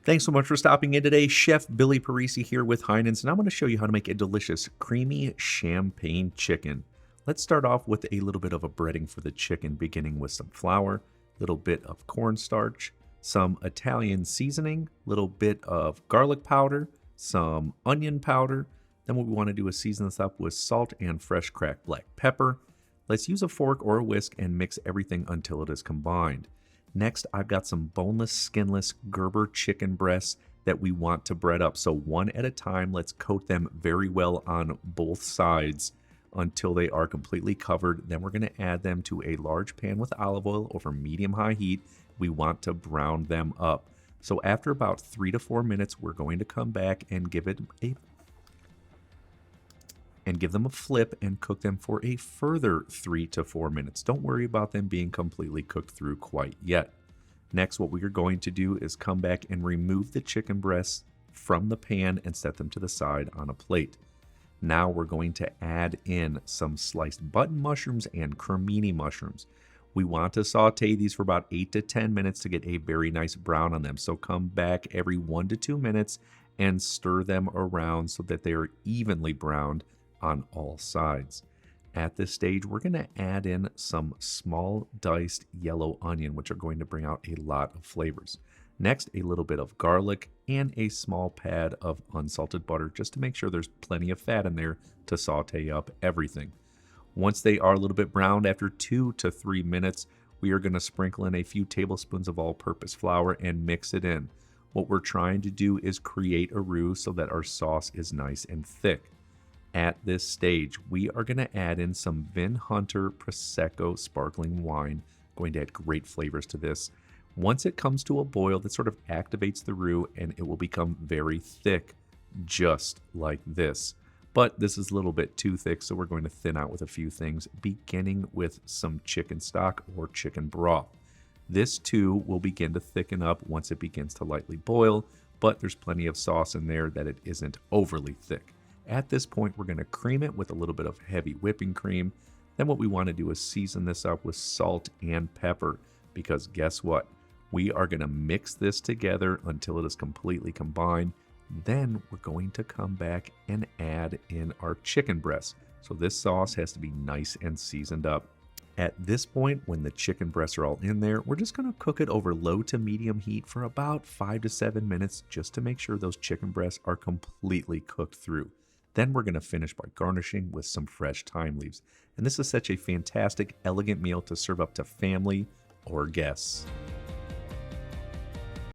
Thanks so much for stopping in today. Chef Billy Parisi here with Heinen's, and I'm going to show you how to make a delicious creamy champagne chicken. Let's start off with a little bit of a breading for the chicken, beginning with some flour, a little bit of cornstarch, some Italian seasoning, a little bit of garlic powder, some onion powder. Then what we want to do is season this up with salt and fresh cracked black pepper. Let's use a fork or a whisk and mix everything until it is combined. Next, I've got some boneless, skinless Gerber chicken breasts that we want to bread up. So one at a time, let's coat them very well on both sides until they are completely covered. Then we're going to add them to a large pan with olive oil over medium-high heat. We want to brown them up. So after about 3 to 4 minutes, we're going to come back and give them a flip and cook them for a further 3 to 4 minutes. Don't worry about them being completely cooked through quite yet. Next, what we are going to do is come back and remove the chicken breasts from the pan and set them to the side on a plate. Now we're going to add in some sliced button mushrooms and cremini mushrooms. We want to saute these for about 8 to 10 minutes to get a very nice brown on them. So come back every 1 to 2 minutes and stir them around so that they are evenly browned on all sides. At this stage, we're going to add in some small diced yellow onion, which are going to bring out a lot of flavors. Next, a little bit of garlic and a small pad of unsalted butter, just to make sure there's plenty of fat in there to saute up everything. Once they are a little bit browned, after 2 to 3 minutes, we are going to sprinkle in a few tablespoons of all-purpose flour and mix it in. What we're trying to do is create a roux so that our sauce is nice and thick. At this stage, we are going to add in some Vin Hunter Prosecco sparkling wine, going to add great flavors to this. Once it comes to a boil, that sort of activates the roux and it will become very thick, just like this. But this is a little bit too thick, so we're going to thin out with a few things, beginning with some chicken stock or chicken broth. This too will begin to thicken up once it begins to lightly boil, but there's plenty of sauce in there that it isn't overly thick. At this point, we're going to cream it with a little bit of heavy whipping cream. Then what we want to do is season this up with salt and pepper, because guess what? We are going to mix this together until it is completely combined. Then we're going to come back and add in our chicken breasts. So this sauce has to be nice and seasoned up. At this point, when the chicken breasts are all in there, we're just going to cook it over low to medium heat for about 5 to 7 minutes, just to make sure those chicken breasts are completely cooked through. Then we're going to finish by garnishing with some fresh thyme leaves. And this is such a fantastic, elegant meal to serve up to family or guests.